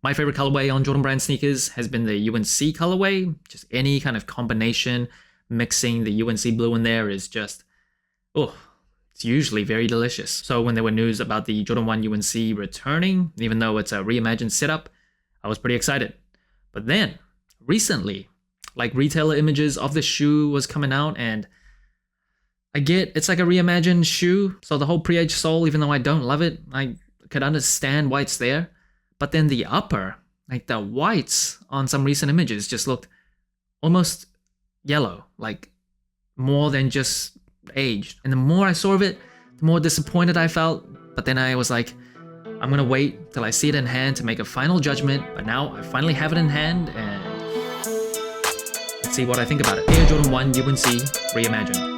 My favorite colorway on Jordan Brand sneakers has been the UNC colorway. Just any kind of combination, mixing the UNC blue in there is just, oh, it's usually very delicious. So when there were news about the Jordan 1 UNC returning, even though it's a reimagined setup, I was pretty excited. But then, recently, like retailer images of the shoe was coming out, and I get it's like a reimagined shoe. So the whole pre-aged sole, even though I don't love it, I could understand why it's there. But then the upper, like the whites on some recent images just looked almost yellow, like more than just aged. And the more I saw of it, the more disappointed I felt. But then I was like, I'm gonna wait till I see it in hand to make a final judgment. But now I finally have it in hand, and let's see what I think about it. Air Jordan 1 UNC Reimagined.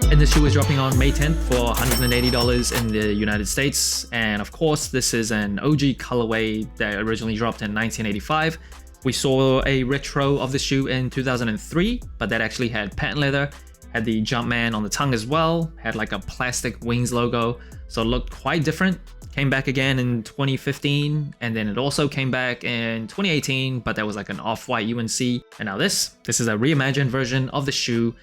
And this shoe is dropping on May 10th for $180 in the United States. And of course, this is an OG colorway that originally dropped in 1985. We saw a retro of the shoe in 2003, but that actually had patent leather, had the Jumpman on the tongue as well, had like a plastic wings logo, so it looked quite different. Came back again in 2015, and then it also came back in 2018, but that was like an off-white UNC. And now this is a reimagined version of the shoe.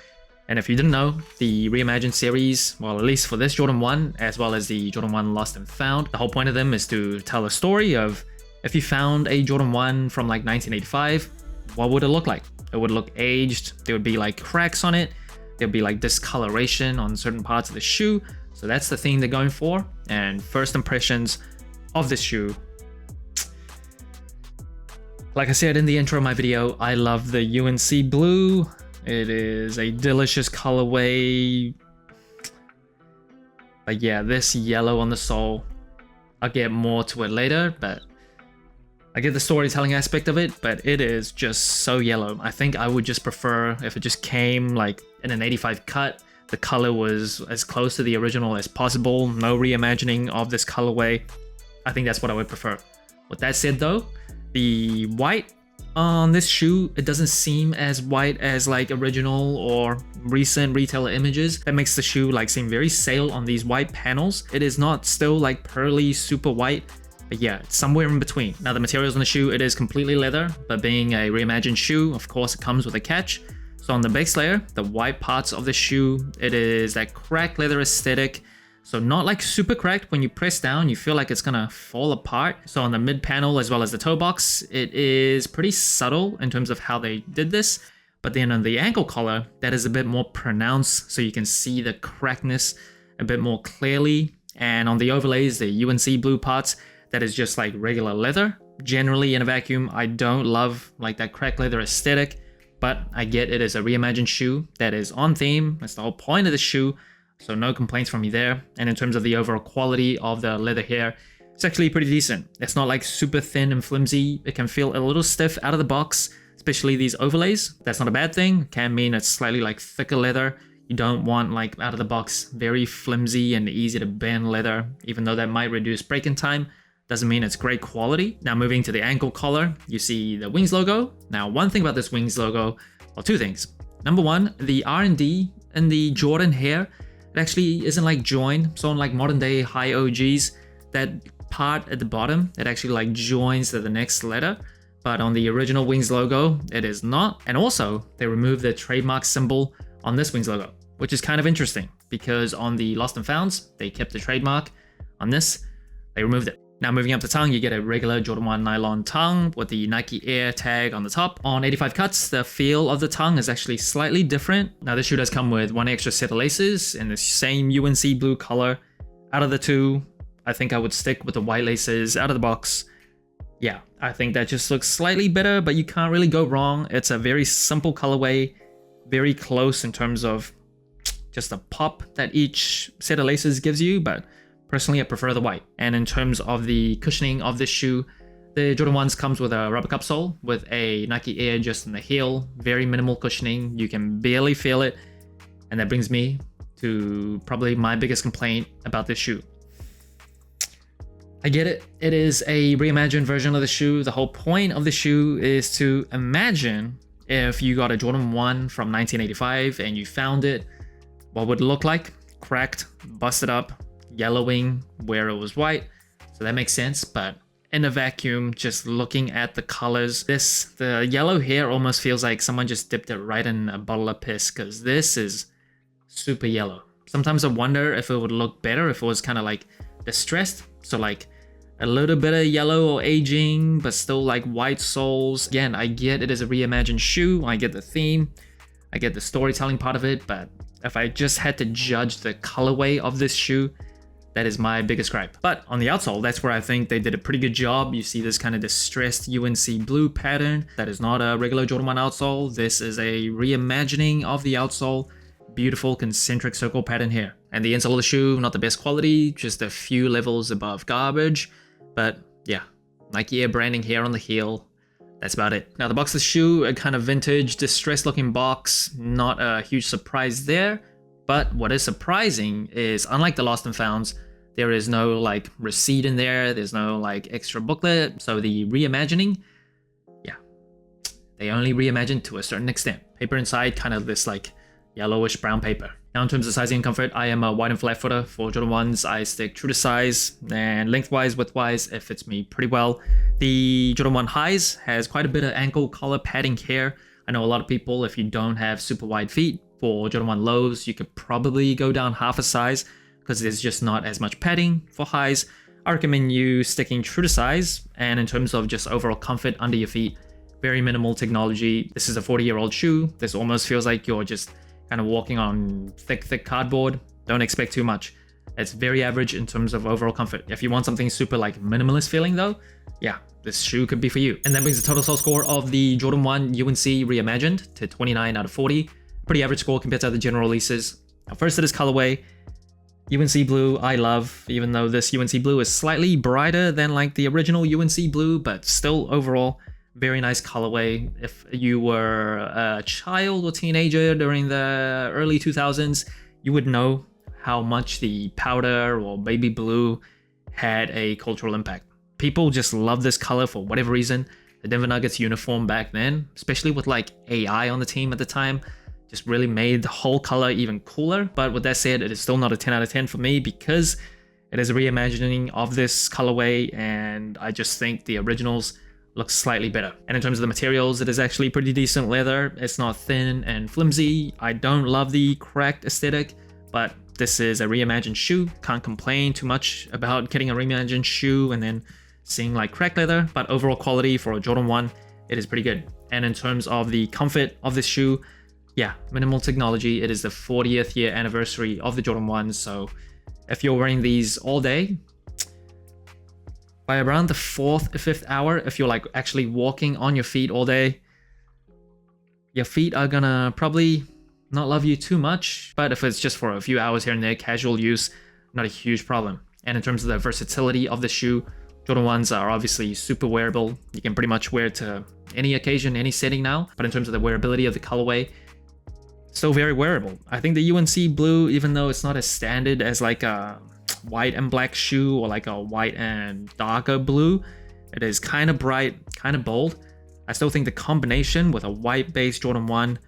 And if you didn't know, the Reimagined series, well, at least for this Jordan 1, as well as the Jordan 1 Lost and Found, the whole point of them is to tell a story of if you found a Jordan 1 from like 1985, what would it look like? It would look aged, there would be like cracks on it, there'd be like discoloration on certain parts of the shoe. So that's the theme they're going for. And first impressions of this shoe. Like I said in the intro of my video, I love the UNC blue. It is a delicious colorway. But yeah, this yellow on the sole, I'll get more to it later, but I get the storytelling aspect of it, but it is just so yellow. I think I would just prefer if it just came like in an 85 cut, the color was as close to the original as possible, no reimagining of this colorway. I think that's what I would prefer. With that said though, the white on this shoe, it doesn't seem as white as like original or recent retailer images. That makes the shoe like seem very sail on these white panels. It is not still like pearly super white, but yeah, it's somewhere in between. Now the materials on the shoe, it is completely leather, but being a reimagined shoe, of course it comes with a catch. So on the base layer, the white parts of the shoe, it is that cracked leather aesthetic. So not like super cracked. When you press down, you feel like it's gonna fall apart. So on the mid panel as well as the toe box, it is pretty subtle in terms of how they did this. But then on the ankle collar, that is a bit more pronounced, so you can see the crackness a bit more clearly. And on the overlays, the UNC blue parts, that is just like regular leather. Generally in a vacuum, I don't love like that cracked leather aesthetic, but I get it is a reimagined shoe that is on theme. That's the whole point of the shoe. So no complaints from me there. And in terms of the overall quality of the leather here, it's actually pretty decent. It's not like super thin and flimsy. It can feel a little stiff out of the box, especially these overlays. That's not a bad thing. It can mean it's slightly like thicker leather. You don't want like out of the box very flimsy and easy to bend leather, even though that might reduce break-in time. Doesn't mean it's great quality. Now moving to the ankle collar, you see the Wings logo. Now one thing about this Wings logo, well, two things. Number one, the R&D and the Jordan hair, it actually isn't like joined. So in like modern day high OGs, that part at the bottom, it actually like joins to the next letter. But on the original Wings logo, it is not. And also they removed the trademark symbol on this Wings logo, which is kind of interesting because on the Lost and Founds, they kept the trademark. On this, they removed it. Now moving up the tongue, you get a regular Jordan 1 nylon tongue with the Nike Air tag on the top. On 85 cuts, the feel of the tongue is actually slightly different. Now this shoe does come with one extra set of laces in the same UNC blue color. Out of the two, I think I would stick with the white laces out of the box. Yeah, I think that just looks slightly better, but you can't really go wrong. It's a very simple colorway, very close in terms of just the pop that each set of laces gives you, but personally, I prefer the white. And in terms of the cushioning of this shoe, the Jordan 1s comes with a rubber cup sole with a Nike Air just in the heel. Very minimal cushioning. You can barely feel it. And that brings me to probably my biggest complaint about this shoe. I get it. It is a reimagined version of the shoe. The whole point of the shoe is to imagine if you got a Jordan 1 from 1985 and you found it, what would it look like? Cracked, busted up, yellowing where it was white. So that makes sense, but in a vacuum, just looking at the colors, the yellow here almost feels like someone just dipped it right in a bottle of piss, because this is super yellow. Sometimes I wonder if it would look better if it was kind of like distressed, so like a little bit of yellow or aging, but still like white soles. Again, I get it is a reimagined shoe, I get the theme, I get the storytelling part of it, but if I just had to judge the colorway of this shoe, that is my biggest gripe. But on the outsole, that's where I think they did a pretty good job. You see this kind of distressed UNC blue pattern. That is not a regular Jordan 1 outsole. This is a reimagining of the outsole. Beautiful concentric circle pattern here. And the insole of the shoe, not the best quality, just a few levels above garbage. But yeah, Nike Air branding here on the heel. That's about it. Now the box of the shoe, a kind of vintage, distressed looking box. Not a huge surprise there. But what is surprising is, unlike the Lost and Founds, there is no like receipt in there. There's no like extra booklet. So the reimagining, yeah, they only reimagined to a certain extent. Paper inside, kind of this like yellowish brown paper. Now in terms of sizing and comfort, I am a wide and flat footer for Jordan 1s. I stick true to size, and lengthwise, widthwise, it fits me pretty well. The Jordan 1 highs has quite a bit of ankle collar padding here. I know a lot of people, if you don't have super wide feet, for Jordan 1 lows, you could probably go down half a size because there's just not as much padding. For highs, I recommend you sticking true to size, and in terms of just overall comfort under your feet, very minimal technology. This is a 40-year-old shoe. This almost feels like you're just kind of walking on thick cardboard. Don't expect too much. It's very average in terms of overall comfort. If you want something super like minimalist feeling though, yeah, this shoe could be for you. And that brings the total sole score of the Jordan 1 UNC Reimagined to 29 out of 40. Pretty average score compared to other general releases. Now first it is colorway. UNC blue I love, even though this UNC blue is slightly brighter than like the original UNC blue, but still overall very nice colorway. If you were a child or teenager during the early 2000s, you would know how much the powder or baby blue had a cultural impact. People just love this color for whatever reason. The Denver Nuggets uniform back then, especially with like AI on the team at the time, just really made the whole color even cooler. But with that said, it is still not a 10 out of 10 for me because it is a reimagining of this colorway, and I just think the originals look slightly better. And in terms of the materials, it is actually pretty decent leather. It's not thin and flimsy. I don't love the cracked aesthetic, but this is a reimagined shoe. Can't complain too much about getting a reimagined shoe and then seeing like cracked leather, but overall quality for a Jordan 1, it is pretty good. And in terms of the comfort of this shoe, yeah, minimal technology. It is the 40th year anniversary of the Jordan 1, so if you're wearing these all day, by around the 4th or 5th hour, if you're like actually walking on your feet all day, your feet are gonna probably not love you too much. But if it's just for a few hours here and there, casual use, not a huge problem. And in terms of the versatility of the shoe, Jordan 1s are obviously super wearable. You can pretty much wear it to any occasion, any setting now. But in terms of the wearability of the colorway, still very wearable. I think the UNC blue, even though it's not as standard as like a white and black shoe or like a white and darker blue, it is kind of bright, kind of bold. I still think the combination with a white base Jordan 1,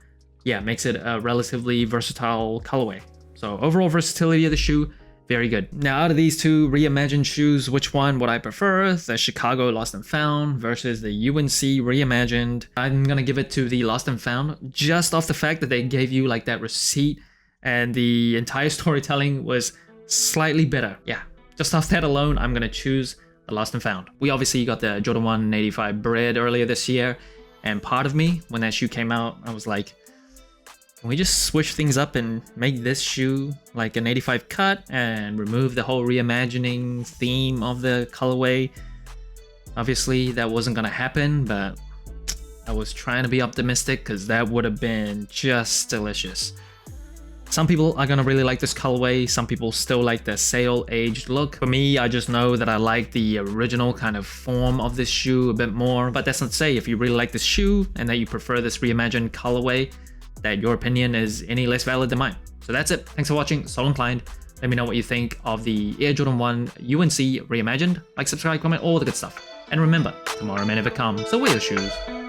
yeah, makes it a relatively versatile colorway. So overall versatility of the shoe, very good. Now out of these two reimagined shoes, which one would I prefer? The Chicago Lost and Found versus the UNC Reimagined. I'm gonna give it to the Lost and Found just off the fact that they gave you like that receipt and the entire storytelling was slightly better. Yeah, just off that alone, I'm gonna choose the Lost and Found. We obviously got the Jordan 1 85 bread earlier this year, and part of me, when that shoe came out, I was like, can we just switch things up and make this shoe like an 85 cut and remove the whole reimagining theme of the colorway? Obviously that wasn't gonna happen, but I was trying to be optimistic because that would have been just delicious. Some people are gonna really like this colorway, some people still like the sail aged look. For me, I just know that I like the original kind of form of this shoe a bit more, but that's not to say if you really like this shoe and that you prefer this reimagined colorway, that your opinion is any less valid than mine. So that's it. Thanks for watching. Sole Inclined. Let me know what you think of the Air Jordan 1 UNC Reimagined. Like, subscribe, comment, all the good stuff. And remember, tomorrow may never come, so wear your shoes.